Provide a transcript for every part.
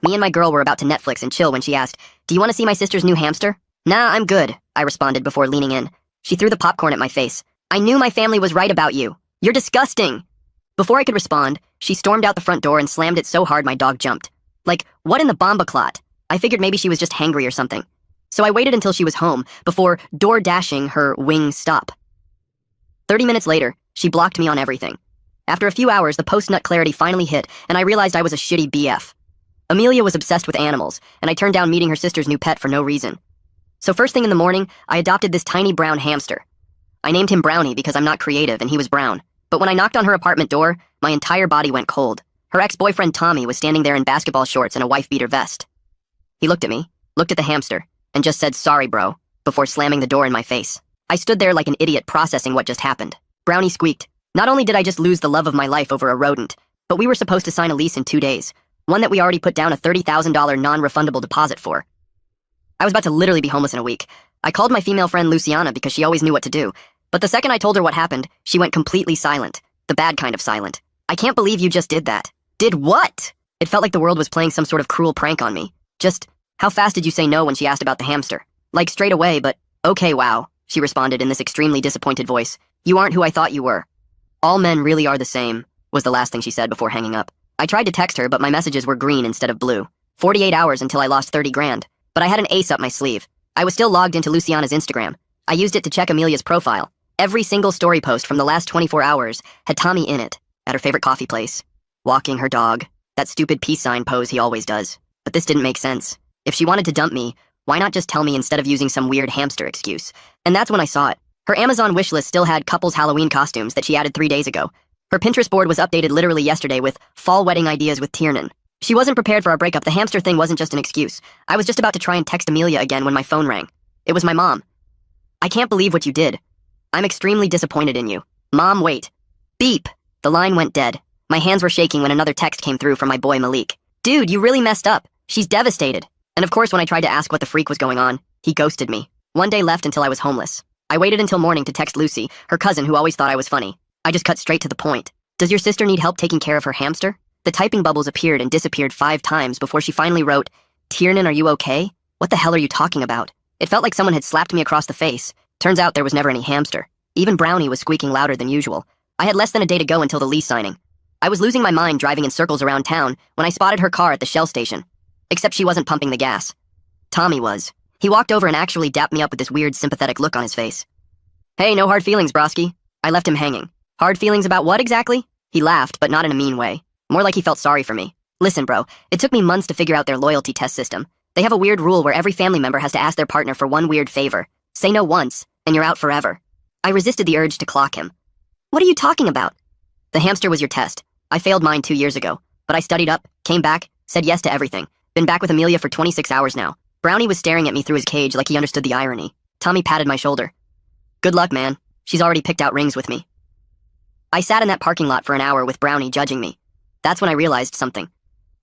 Me and my girl were about to Netflix and chill when she asked, "Do you want to see my sister's new hamster?" "Nah, I'm good," I responded before leaning in. She threw the popcorn at my face. "I knew my family was right about you. You're disgusting." Before I could respond, she stormed out the front door and slammed it so hard my dog jumped. Like, what in the bomba clot? I figured maybe she was just hangry or something. So I waited until she was home before door-dashing her wing stop. 30 minutes later, she blocked me on everything. After a few hours, the post-nut clarity finally hit, and I realized I was a shitty BF. Amelia was obsessed with animals, and I turned down meeting her sister's new pet for no reason. So first thing in the morning, I adopted this tiny brown hamster. I named him Brownie because I'm not creative and he was brown. But when I knocked on her apartment door, my entire body went cold. Her ex-boyfriend Tommy was standing there in basketball shorts and a wife-beater vest. He looked at me, looked at the hamster, and just said, "Sorry, bro," before slamming the door in my face. I stood there like an idiot processing what just happened. Brownie squeaked. Not only did I just lose the love of my life over a rodent, but we were supposed to sign a lease in 2 days, one that we already put down a $30,000 non-refundable deposit for. I was about to literally be homeless in a week. I called my female friend Luciana because she always knew what to do, but the second I told her what happened, she went completely silent. The bad kind of silent. "I can't believe you just did that." "Did what?" It felt like the world was playing some sort of cruel prank on me. Just, "How fast did you say no when she asked about the hamster?" "Like straight away, but okay, wow," she responded in this extremely disappointed voice. "You aren't who I thought you were." "All men really are the same," was the last thing she said before hanging up. I tried to text her, but my messages were green instead of blue. 48 hours until I lost 30 grand. But I had an ace up my sleeve. I was still logged into Luciana's Instagram. I used it to check Amelia's profile. Every single story post from the last 24 hours had Tommy in it, at her favorite coffee place, walking her dog, that stupid peace sign pose he always does. But this didn't make sense. If she wanted to dump me, why not just tell me instead of using some weird hamster excuse? And that's when I saw it. Her Amazon wishlist still had couples Halloween costumes that she added 3 days ago. Her Pinterest board was updated literally yesterday with fall wedding ideas with Tiernan. She wasn't prepared for our breakup. The hamster thing wasn't just an excuse. I was just about to try and text Amelia again when my phone rang. It was my mom. "I can't believe what you did. I'm extremely disappointed in you." "Mom, wait." Beep. The line went dead. My hands were shaking when another text came through from my boy Malik. "Dude, you really messed up. She's devastated." And of course, when I tried to ask what the freak was going on, he ghosted me. 1 day left until I was homeless. I waited until morning to text Lucy, her cousin who always thought I was funny. I just cut straight to the point. "Does your sister need help taking care of her hamster?" The typing bubbles appeared and disappeared 5 times before she finally wrote, "Tiernan, are you okay? What the hell are you talking about?" It felt like someone had slapped me across the face. Turns out there was never any hamster. Even Brownie was squeaking louder than usual. I had less than a day to go until the lease signing. I was losing my mind driving in circles around town when I spotted her car at the Shell station. Except she wasn't pumping the gas. Tommy was. He walked over and actually dapped me up with this weird sympathetic look on his face. "Hey, no hard feelings, broski." I left him hanging. "Hard feelings about what exactly?" He laughed, but not in a mean way. More like he felt sorry for me. "Listen, bro, it took me months to figure out their loyalty test system. They have a weird rule where every family member has to ask their partner for one weird favor. Say no once, and you're out forever." I resisted the urge to clock him. "What are you talking about?" "The hamster was your test. I failed mine 2 years ago. But I studied up, came back, said yes to everything. Been back with Amelia for 26 hours now." Brownie was staring at me through his cage like he understood the irony. Tommy patted my shoulder. "Good luck, man. She's already picked out rings with me." I sat in that parking lot for an hour with Brownie judging me. That's when I realized something.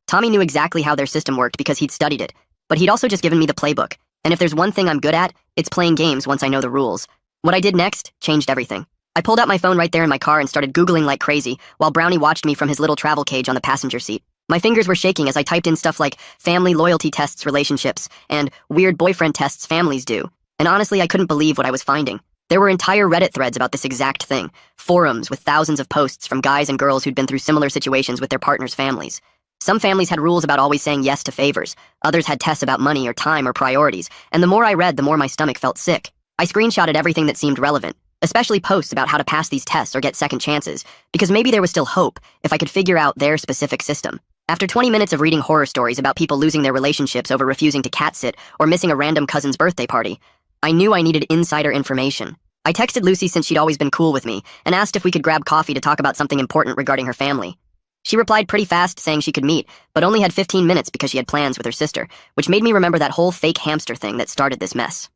Tommy knew exactly how their system worked because he'd studied it, but he'd also just given me the playbook. And if there's one thing I'm good at, it's playing games once I know the rules. What I did next changed everything. I pulled out my phone right there in my car and started Googling like crazy, while Brownie watched me from his little travel cage on the passenger seat. My fingers were shaking as I typed in stuff like family loyalty tests relationships and weird boyfriend tests families do. And honestly, I couldn't believe what I was finding. There were entire Reddit threads about this exact thing, forums with thousands of posts from guys and girls who'd been through similar situations with their partners' families. Some families had rules about always saying yes to favors, others had tests about money or time or priorities, and the more I read, the more my stomach felt sick. I screenshotted everything that seemed relevant, especially posts about how to pass these tests or get second chances, because maybe there was still hope if I could figure out their specific system. After 20 minutes of reading horror stories about people losing their relationships over refusing to cat sit or missing a random cousin's birthday party, I knew I needed insider information. I texted Lucy since she'd always been cool with me and asked if we could grab coffee to talk about something important regarding her family. She replied pretty fast saying she could meet, but only had 15 minutes because she had plans with her sister, which made me remember that whole fake hamster thing that started this mess.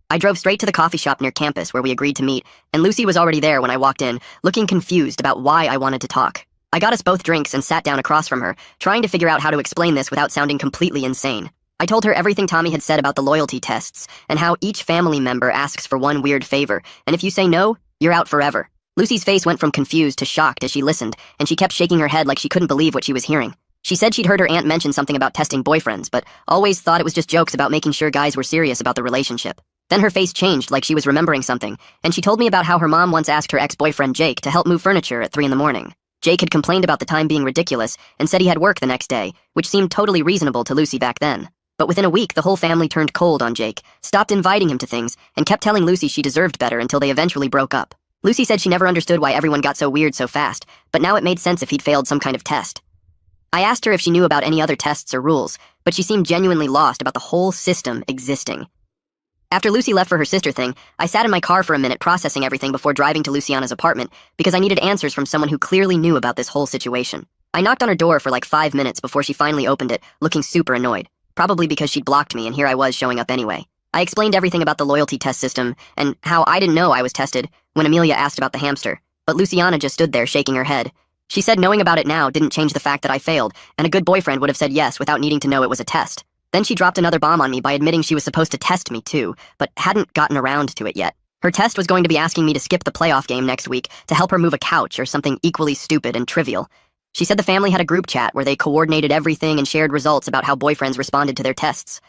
I drove straight to the coffee shop near campus where we agreed to meet, and Lucy was already there when I walked in, looking confused about why I wanted to talk. I got us both drinks and sat down across from her, trying to figure out how to explain this without sounding completely insane. I told her everything Tommy had said about the loyalty tests, and how each family member asks for one weird favor, and if you say no, you're out forever. Lucy's face went from confused to shocked as she listened, and she kept shaking her head like she couldn't believe what she was hearing. She said she'd heard her aunt mention something about testing boyfriends, but always thought it was just jokes about making sure guys were serious about the relationship. Then her face changed like she was remembering something, and she told me about how her mom once asked her ex-boyfriend Jake to help move furniture at 3 in the morning. Jake had complained about the time being ridiculous and said he had work the next day, which seemed totally reasonable to Lucy back then. But within a week, the whole family turned cold on Jake, stopped inviting him to things, and kept telling Lucy she deserved better until they eventually broke up. Lucy said she never understood why everyone got so weird so fast, but now it made sense if he'd failed some kind of test. I asked her if she knew about any other tests or rules, but she seemed genuinely lost about the whole system existing. After Lucy left for her sister thing, I sat in my car for a minute processing everything before driving to Luciana's apartment because I needed answers from someone who clearly knew about this whole situation. I knocked on her door for like 5 minutes before she finally opened it, looking super annoyed. Probably because she'd blocked me and here I was showing up anyway. I explained everything about the loyalty test system and how I didn't know I was tested when Amelia asked about the hamster, but Luciana just stood there shaking her head. She said knowing about it now didn't change the fact that I failed, and a good boyfriend would have said yes without needing to know it was a test. Then she dropped another bomb on me by admitting she was supposed to test me too, but hadn't gotten around to it yet. Her test was going to be asking me to skip the playoff game next week to help her move a couch or something equally stupid and trivial. She said the family had a group chat where they coordinated everything and shared results about how boyfriends responded to their tests.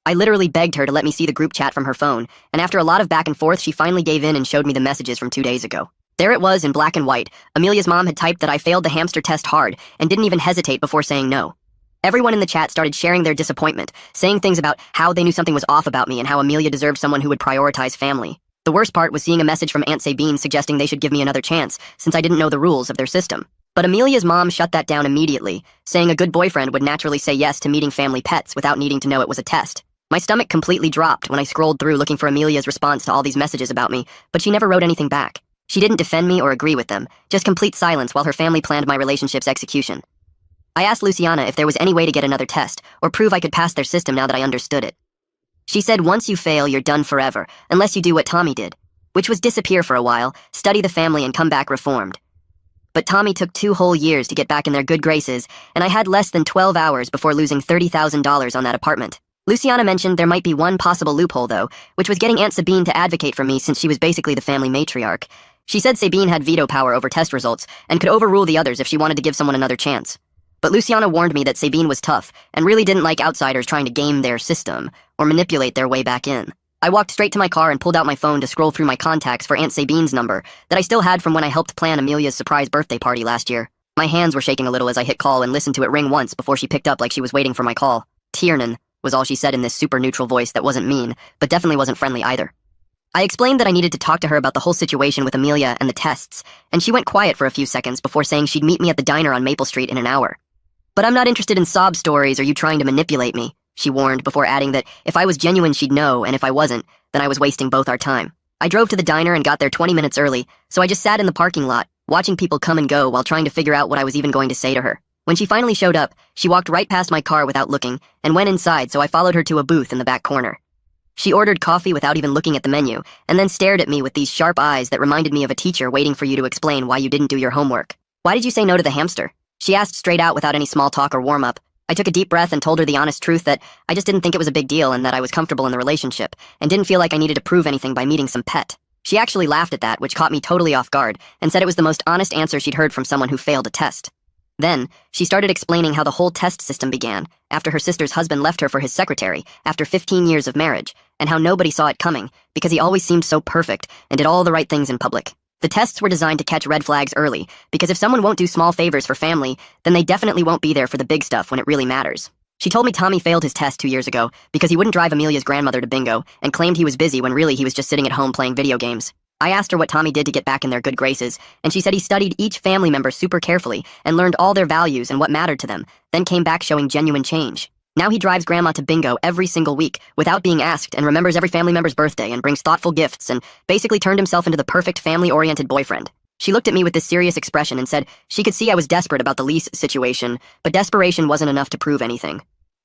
I literally begged her to let me see the group chat from her phone, and after a lot of back and forth, she finally gave in and showed me the messages from 2 days ago. There it was in black and white. Amelia's mom had typed that I failed the hamster test hard and didn't even hesitate before saying no. Everyone in the chat started sharing their disappointment, saying things about how they knew something was off about me and how Amelia deserved someone who would prioritize family. The worst part was seeing a message from Aunt Sabine suggesting they should give me another chance, since I didn't know the rules of their system. But Amelia's mom shut that down immediately, saying a good boyfriend would naturally say yes to meeting family pets without needing to know it was a test. My stomach completely dropped when I scrolled through looking for Amelia's response to all these messages about me, but she never wrote anything back. She didn't defend me or agree with them, just complete silence while her family planned my relationship's execution. I asked Luciana if there was any way to get another test, or prove I could pass their system now that I understood it. She said once you fail, you're done forever, unless you do what Tommy did, which was disappear for a while, study the family, and come back reformed. But Tommy took 2 whole years to get back in their good graces, and I had less than 12 hours before losing $30,000 on that apartment. Luciana mentioned there might be one possible loophole, though, which was getting Aunt Sabine to advocate for me since she was basically the family matriarch. She said Sabine had veto power over test results and could overrule the others if she wanted to give someone another chance. But Luciana warned me that Sabine was tough and really didn't like outsiders trying to game their system or manipulate their way back in. I walked straight to my car and pulled out my phone to scroll through my contacts for Aunt Sabine's number that I still had from when I helped plan Amelia's surprise birthday party last year. My hands were shaking a little as I hit call and listened to it ring once before she picked up like she was waiting for my call. Tiernan was all she said in this super neutral voice that wasn't mean, but definitely wasn't friendly either. I explained that I needed to talk to her about the whole situation with Amelia and the tests, and she went quiet for a few seconds before saying she'd meet me at the diner on Maple Street in an hour. But I'm not interested in sob stories or you trying to manipulate me, she warned before adding that if I was genuine she'd know, and if I wasn't, then I was wasting both our time. I drove to the diner and got there 20 minutes early, so I just sat in the parking lot, watching people come and go while trying to figure out what I was even going to say to her. When she finally showed up, she walked right past my car without looking and went inside, so I followed her to a booth in the back corner. She ordered coffee without even looking at the menu, and then stared at me with these sharp eyes that reminded me of a teacher waiting for you to explain why you didn't do your homework. Why did you say no to the hamster? She asked straight out without any small talk or warm-up. I took a deep breath and told her the honest truth that I just didn't think it was a big deal and that I was comfortable in the relationship and didn't feel like I needed to prove anything by meeting some pet. She actually laughed at that, which caught me totally off guard, and said it was the most honest answer she'd heard from someone who failed a test. Then, she started explaining how the whole test system began, after her sister's husband left her for his secretary, after 15 years of marriage, and how nobody saw it coming, because he always seemed so perfect and did all the right things in public. The tests were designed to catch red flags early, because if someone won't do small favors for family, then they definitely won't be there for the big stuff when it really matters. She told me Tommy failed his test 2 years ago because he wouldn't drive Amelia's grandmother to bingo and claimed he was busy when really he was just sitting at home playing video games. I asked her what Tommy did to get back in their good graces, and she said he studied each family member super carefully and learned all their values and what mattered to them, then came back showing genuine change. Now he drives Grandma to bingo every single week without being asked and remembers every family member's birthday and brings thoughtful gifts and basically turned himself into the perfect family-oriented boyfriend. She looked at me with this serious expression and said she could see I was desperate about the lease situation, but desperation wasn't enough to prove anything.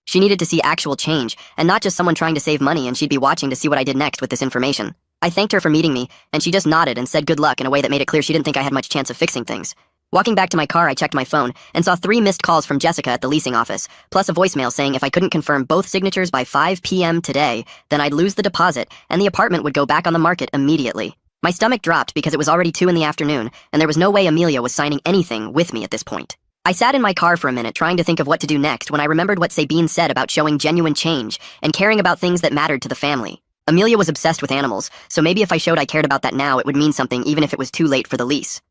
She needed to see actual change, and not just someone trying to save money, and she'd be watching to see what I did next with this information. I thanked her for meeting me, and she just nodded and said good luck in a way that made it clear she didn't think I had much chance of fixing things. Walking back to my car, I checked my phone and saw 3 missed calls from Jessica at the leasing office, plus a voicemail saying if I couldn't confirm both signatures by 5 p.m. today, then I'd lose the deposit, and the apartment would go back on the market immediately. My stomach dropped because it was already 2 in the afternoon, and there was no way Amelia was signing anything with me at this point. I sat in my car for a minute trying to think of what to do next when I remembered what Sabine said about showing genuine change and caring about things that mattered to the family. Amelia was obsessed with animals, so maybe if I showed I cared about that now, it would mean something even if it was too late for the lease.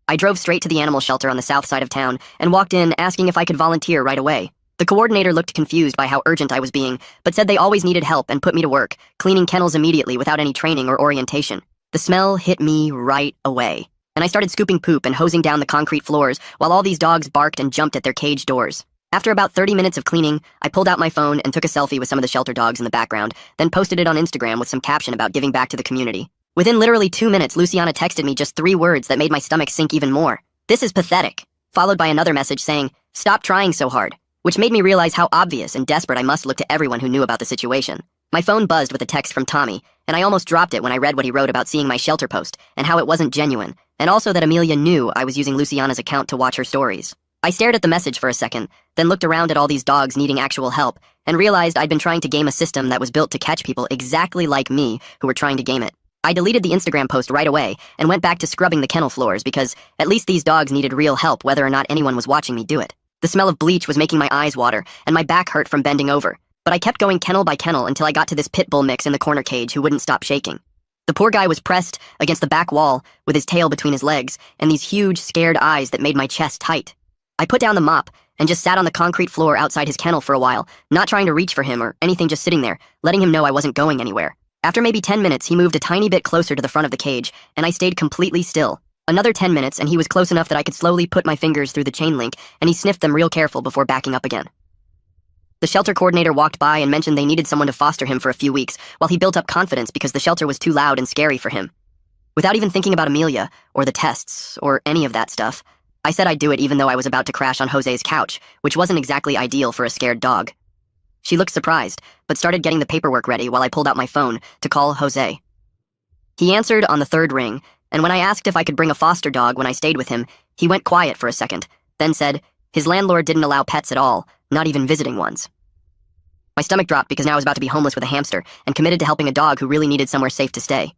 I drove straight to the animal shelter on the south side of town and walked in asking if I could volunteer right away. The coordinator looked confused by how urgent I was being, but said they always needed help and put me to work, cleaning kennels immediately without any training or orientation. The smell hit me right away, and I started scooping poop and hosing down the concrete floors while all these dogs barked and jumped at their cage doors. After about 30 minutes of cleaning, I pulled out my phone and took a selfie with some of the shelter dogs in the background, then posted it on Instagram with some caption about giving back to the community. Within literally 2 minutes, Luciana texted me just 3 words that made my stomach sink even more. "This is pathetic," followed by another message saying, "Stop trying so hard," which made me realize how obvious and desperate I must look to everyone who knew about the situation. My phone buzzed with a text from Tommy, and I almost dropped it when I read what he wrote about seeing my shelter post and how it wasn't genuine, and also that Amelia knew I was using Luciana's account to watch her stories. I stared at the message for a second, then looked around at all these dogs needing actual help, and realized I'd been trying to game a system that was built to catch people exactly like me who were trying to game it. I deleted the Instagram post right away and went back to scrubbing the kennel floors because at least these dogs needed real help whether or not anyone was watching me do it. The smell of bleach was making my eyes water, and my back hurt from bending over, but I kept going kennel by kennel until I got to this pit bull mix in the corner cage who wouldn't stop shaking. The poor guy was pressed against the back wall with his tail between his legs and these huge, scared eyes that made my chest tight. I put down the mop and just sat on the concrete floor outside his kennel for a while, not trying to reach for him or anything, just sitting there, letting him know I wasn't going anywhere. After maybe 10 minutes, he moved a tiny bit closer to the front of the cage, and I stayed completely still. Another 10 minutes, and he was close enough that I could slowly put my fingers through the chain link, and he sniffed them real careful before backing up again. The shelter coordinator walked by and mentioned they needed someone to foster him for a few weeks, while he built up confidence because the shelter was too loud and scary for him. Without even thinking about Amelia, or the tests, or any of that stuff, I said I'd do it even though I was about to crash on Jose's couch, which wasn't exactly ideal for a scared dog. She looked surprised, but started getting the paperwork ready while I pulled out my phone to call Jose. He answered on the 3rd ring, and when I asked if I could bring a foster dog when I stayed with him, he went quiet for a second, then said his landlord didn't allow pets at all, not even visiting ones. My stomach dropped because now I was about to be homeless with a hamster and committed to helping a dog who really needed somewhere safe to stay.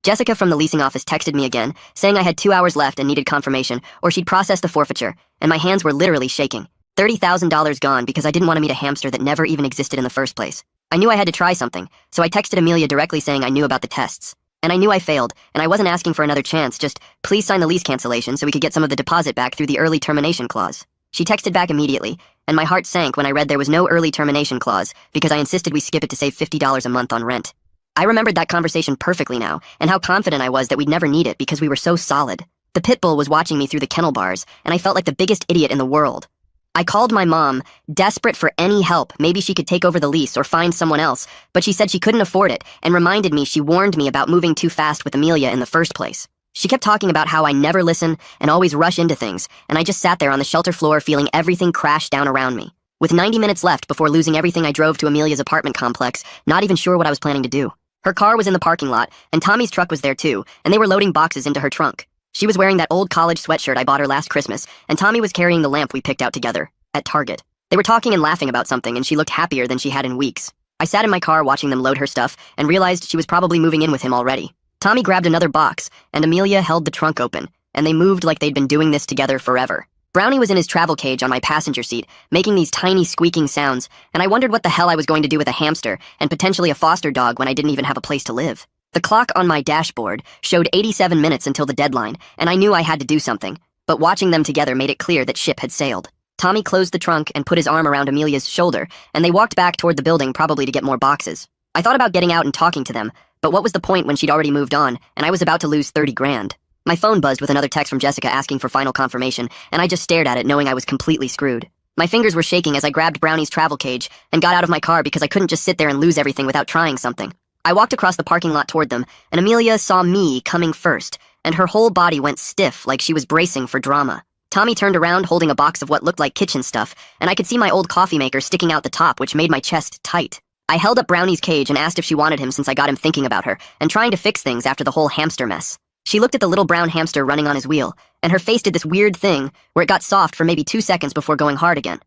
Jessica from the leasing office texted me again, saying I had 2 hours left and needed confirmation, or she'd process the forfeiture, and my hands were literally shaking. $30,000 gone because I didn't want to meet a hamster that never even existed in the first place. I knew I had to try something, so I texted Amelia directly saying I knew about the tests. And I knew I failed, and I wasn't asking for another chance, just please sign the lease cancellation so we could get some of the deposit back through the early termination clause. She texted back immediately, and my heart sank when I read there was no early termination clause because I insisted we skip it to save $50 a month on rent. I remembered that conversation perfectly now, and how confident I was that we'd never need it because we were so solid. The pit bull was watching me through the kennel bars, and I felt like the biggest idiot in the world. I called my mom, desperate for any help. Maybe she could take over the lease or find someone else, but she said she couldn't afford it and reminded me she warned me about moving too fast with Amelia in the first place. She kept talking about how I never listen and always rush into things, and I just sat there on the shelter floor feeling everything crash down around me. With 90 minutes left before losing everything, I drove to Amelia's apartment complex, not even sure what I was planning to do. Her car was in the parking lot, and Tommy's truck was there too, and they were loading boxes into her trunk. She was wearing that old college sweatshirt I bought her last Christmas, and Tommy was carrying the lamp we picked out together at Target. They were talking and laughing about something, and she looked happier than she had in weeks. I sat in my car watching them load her stuff and realized she was probably moving in with him already. Tommy grabbed another box, and Amelia held the trunk open, and they moved like they'd been doing this together forever. Brownie was in his travel cage on my passenger seat, making these tiny squeaking sounds, and I wondered what the hell I was going to do with a hamster and potentially a foster dog when I didn't even have a place to live. The clock on my dashboard showed 87 minutes until the deadline, and I knew I had to do something, but watching them together made it clear that ship had sailed. Tommy closed the trunk and put his arm around Amelia's shoulder, and they walked back toward the building, probably to get more boxes. I thought about getting out and talking to them, but what was the point when she'd already moved on, and I was about to lose 30 grand? My phone buzzed with another text from Jessica asking for final confirmation, and I just stared at it knowing I was completely screwed. My fingers were shaking as I grabbed Brownie's travel cage and got out of my car because I couldn't just sit there and lose everything without trying something. I walked across the parking lot toward them, and Amelia saw me coming first, and her whole body went stiff like she was bracing for drama. Tommy turned around holding a box of what looked like kitchen stuff, and I could see my old coffee maker sticking out the top, which made my chest tight. I held up Brownie's cage and asked if she wanted him since I got him thinking about her and trying to fix things after the whole hamster mess. She looked at the little brown hamster running on his wheel, and her face did this weird thing where it got soft for maybe 2 seconds before going hard again.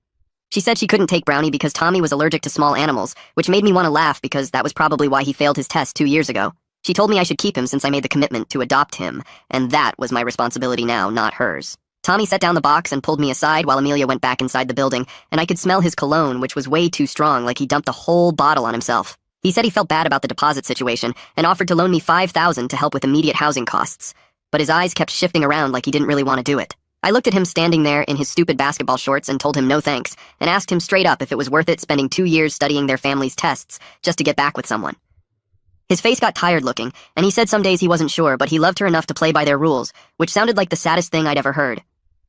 She said she couldn't take Brownie because Tommy was allergic to small animals, which made me want to laugh because that was probably why he failed his test 2 years ago. She told me I should keep him since I made the commitment to adopt him, and that was my responsibility now, not hers. Tommy set down the box and pulled me aside while Amelia went back inside the building, and I could smell his cologne, which was way too strong, like he dumped the whole bottle on himself. He said he felt bad about the deposit situation and offered to loan me $5,000 to help with immediate housing costs, but his eyes kept shifting around like he didn't really want to do it. I looked at him standing there in his stupid basketball shorts and told him no thanks, and asked him straight up if it was worth it spending 2 years studying their family's tests just to get back with someone. His face got tired looking, and he said some days he wasn't sure, but he loved her enough to play by their rules, which sounded like the saddest thing I'd ever heard.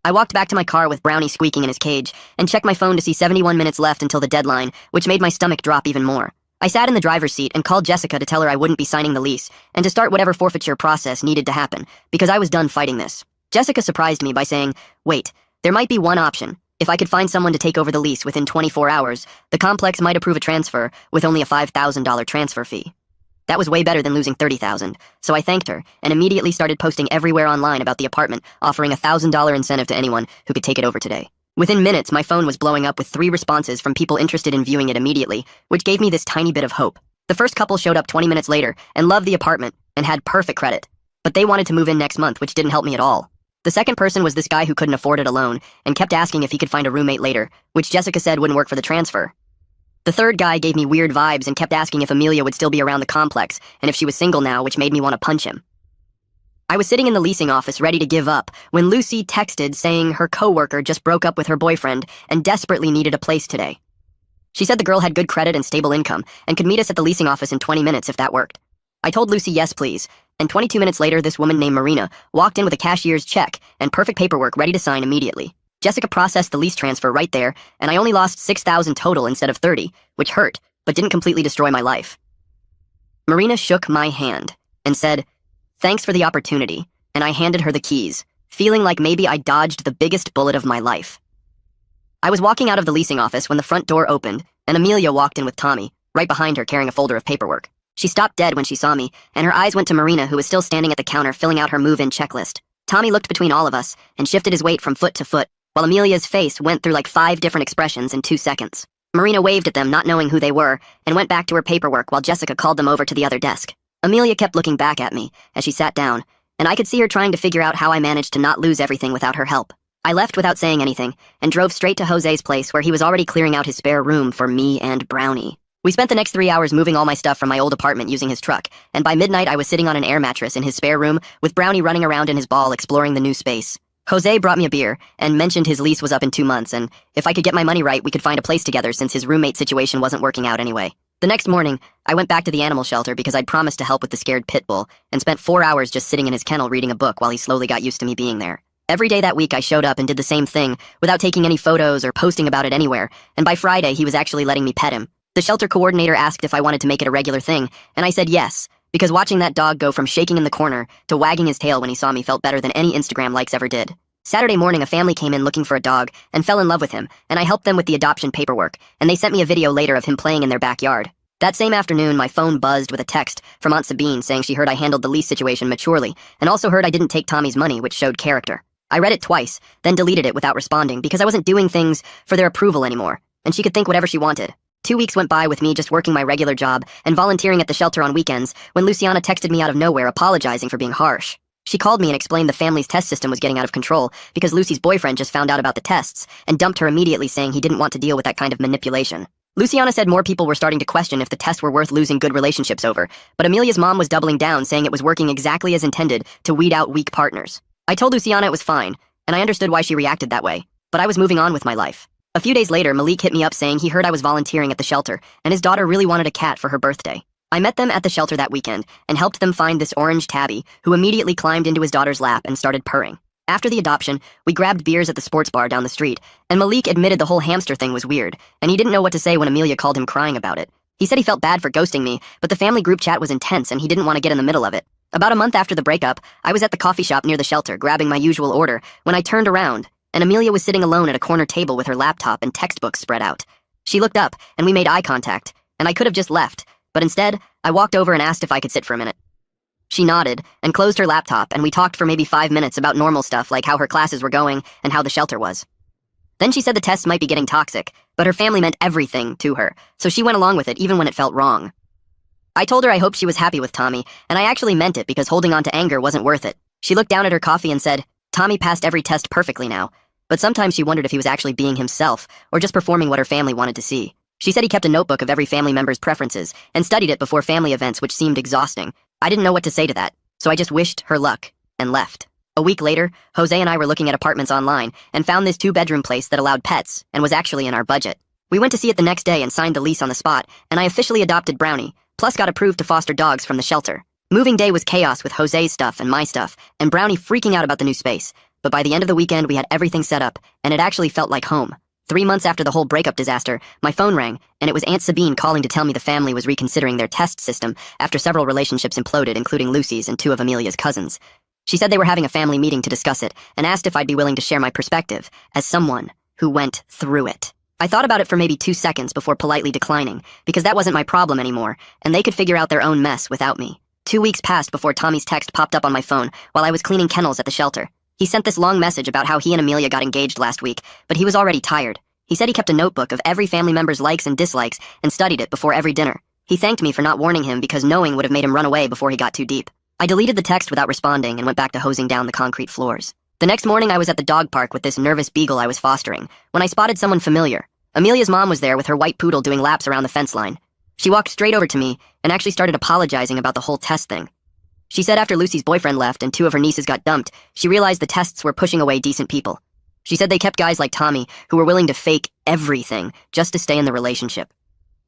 I walked back to my car with Brownie squeaking in his cage, and checked my phone to see 71 minutes left until the deadline, which made my stomach drop even more. I sat in the driver's seat and called Jessica to tell her I wouldn't be signing the lease, and to start whatever forfeiture process needed to happen, because I was done fighting this. Jessica surprised me by saying, "Wait, there might be one option. If I could find someone to take over the lease within 24 hours, the complex might approve a transfer with only a $5,000 transfer fee." That was way better than losing $30,000, so I thanked her and immediately started posting everywhere online about the apartment, offering a $1,000 incentive to anyone who could take it over today. Within minutes, my phone was blowing up with 3 responses from people interested in viewing it immediately, which gave me this tiny bit of hope. The first couple showed up 20 minutes later and loved the apartment and had perfect credit, but they wanted to move in next month, which didn't help me at all. The second person was this guy who couldn't afford it alone and kept asking if he could find a roommate later, which Jessica said wouldn't work for the transfer. The third guy gave me weird vibes and kept asking if Amelia would still be around the complex and if she was single now, which made me want to punch him. I was sitting in the leasing office ready to give up when Lucy texted saying her coworker just broke up with her boyfriend and desperately needed a place today. She said the girl had good credit and stable income and could meet us at the leasing office in 20 minutes if that worked. I told Lucy yes, please, and 22 minutes later this woman named Marina walked in with a cashier's check and perfect paperwork ready to sign immediately. Jessica processed the lease transfer right there, and I only lost $6,000 total instead of $30,000, which hurt, but didn't completely destroy my life. Marina shook my hand and said, "Thanks for the opportunity," and I handed her the keys, feeling like maybe I dodged the biggest bullet of my life. I was walking out of the leasing office when the front door opened, and Amelia walked in with Tommy, right behind her carrying a folder of paperwork. She stopped dead when she saw me, and her eyes went to Marina, who was still standing at the counter filling out her move-in checklist. Tommy looked between all of us and shifted his weight from foot to foot, while Amelia's face went through like 5 different expressions in 2 seconds. Marina waved at them, not knowing who they were, and went back to her paperwork while Jessica called them over to the other desk. Amelia kept looking back at me as she sat down, and I could see her trying to figure out how I managed to not lose everything without her help. I left without saying anything, and drove straight to Jose's place where he was already clearing out his spare room for me and Brownie. We spent the next 3 hours moving all my stuff from my old apartment using his truck, and by midnight I was sitting on an air mattress in his spare room with Brownie running around in his ball exploring the new space. Jose brought me a beer and mentioned his lease was up in 2 months, and if I could get my money right, we could find a place together since his roommate situation wasn't working out anyway. The next morning, I went back to the animal shelter because I'd promised to help with the scared pit bull, and spent 4 hours just sitting in his kennel reading a book while he slowly got used to me being there. Every day that week I showed up and did the same thing without taking any photos or posting about it anywhere, and by Friday he was actually letting me pet him. The shelter coordinator asked if I wanted to make it a regular thing, and I said yes, because watching that dog go from shaking in the corner to wagging his tail when he saw me felt better than any Instagram likes ever did. Saturday morning, a family came in looking for a dog and fell in love with him, and I helped them with the adoption paperwork, and they sent me a video later of him playing in their backyard. That same afternoon, my phone buzzed with a text from Aunt Sabine saying she heard I handled the lease situation maturely, and also heard I didn't take Tommy's money, which showed character. I read it twice, then deleted it without responding because I wasn't doing things for their approval anymore, and she could think whatever she wanted. 2 weeks went by with me just working my regular job and volunteering at the shelter on weekends when Luciana texted me out of nowhere apologizing for being harsh. She called me and explained the family's test system was getting out of control because Lucy's boyfriend just found out about the tests and dumped her immediately, saying he didn't want to deal with that kind of manipulation. Luciana said more people were starting to question if the tests were worth losing good relationships over, but Amelia's mom was doubling down, saying it was working exactly as intended to weed out weak partners. I told Luciana it was fine, and I understood why she reacted that way, but I was moving on with my life. A few days later, Malik hit me up saying he heard I was volunteering at the shelter and his daughter really wanted a cat for her birthday. I met them at the shelter that weekend and helped them find this orange tabby who immediately climbed into his daughter's lap and started purring. After the adoption, we grabbed beers at the sports bar down the street, and Malik admitted the whole hamster thing was weird, and he didn't know what to say when Amelia called him crying about it. He said he felt bad for ghosting me, but the family group chat was intense and he didn't want to get in the middle of it. About a month after the breakup, I was at the coffee shop near the shelter grabbing my usual order when I turned around, and Amelia was sitting alone at a corner table with her laptop and textbooks spread out. She looked up, and we made eye contact, and I could have just left, but instead, I walked over and asked if I could sit for a minute. She nodded and closed her laptop, and we talked for maybe 5 minutes about normal stuff like how her classes were going and how the shelter was. Then she said the tests might be getting toxic, but her family meant everything to her, so she went along with it even when it felt wrong. I told her I hoped she was happy with Tommy, and I actually meant it because holding on to anger wasn't worth it. She looked down at her coffee and said, Tommy passed every test perfectly now, but sometimes she wondered if he was actually being himself or just performing what her family wanted to see. She said he kept a notebook of every family member's preferences and studied it before family events, which seemed exhausting. I didn't know what to say to that, so I just wished her luck and left. A week later, Jose and I were looking at apartments online and found this two-bedroom place that allowed pets and was actually in our budget. We went to see it the next day and signed the lease on the spot, and I officially adopted Brownie, plus got approved to foster dogs from the shelter. Moving day was chaos with Jose's stuff and my stuff, and Brownie freaking out about the new space. But by the end of the weekend, we had everything set up, and it actually felt like home. 3 months after the whole breakup disaster, my phone rang, and it was Aunt Sabine calling to tell me the family was reconsidering their test system after several relationships imploded, including Lucy's and 2 of Amelia's cousins. She said they were having a family meeting to discuss it, and asked if I'd be willing to share my perspective, as someone who went through it. I thought about it for maybe 2 seconds before politely declining, because that wasn't my problem anymore, and they could figure out their own mess without me. 2 weeks passed before Tommy's text popped up on my phone while I was cleaning kennels at the shelter. He sent this long message about how he and Amelia got engaged last week, but he was already tired. He said he kept a notebook of every family member's likes and dislikes and studied it before every dinner. He thanked me for not warning him because knowing would have made him run away before he got too deep. I deleted the text without responding and went back to hosing down the concrete floors. The next morning I was at the dog park with this nervous beagle I was fostering when I spotted someone familiar. Amelia's mom was there with her white poodle doing laps around the fence line. She walked straight over to me and actually started apologizing about the whole test thing. She said after Lucy's boyfriend left and 2 of her nieces got dumped, she realized the tests were pushing away decent people. She said they kept guys like Tommy who were willing to fake everything just to stay in the relationship.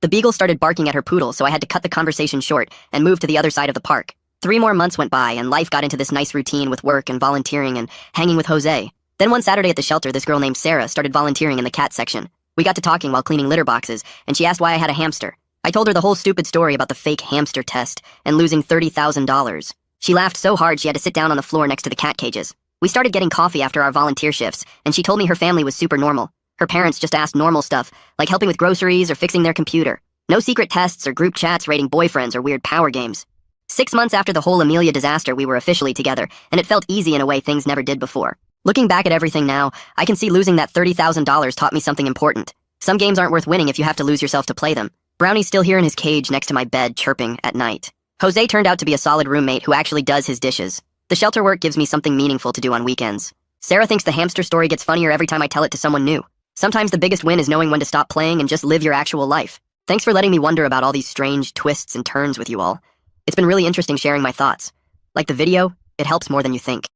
The beagle started barking at her poodle, so I had to cut the conversation short and move to the other side of the park. 3 more months went by, and life got into this nice routine with work and volunteering and hanging with Jose. Then one Saturday at the shelter, this girl named Sarah started volunteering in the cat section. We got to talking while cleaning litter boxes, and she asked why I had a hamster. I told her the whole stupid story about the fake hamster test and losing $30,000. She laughed so hard she had to sit down on the floor next to the cat cages. We started getting coffee after our volunteer shifts, and she told me her family was super normal. Her parents just asked normal stuff, like helping with groceries or fixing their computer. No secret tests or group chats rating boyfriends or weird power games. 6 months after the whole Amelia disaster, we were officially together, and it felt easy in a way things never did before. Looking back at everything now, I can see losing that $30,000 taught me something important. Some games aren't worth winning if you have to lose yourself to play them. Brownie's still here in his cage next to my bed, chirping at night. Jose turned out to be a solid roommate who actually does his dishes. The shelter work gives me something meaningful to do on weekends. Sarah thinks the hamster story gets funnier every time I tell it to someone new. Sometimes the biggest win is knowing when to stop playing and just live your actual life. Thanks for letting me wonder about all these strange twists and turns with you all. It's been really interesting sharing my thoughts. Like the video, it helps more than you think.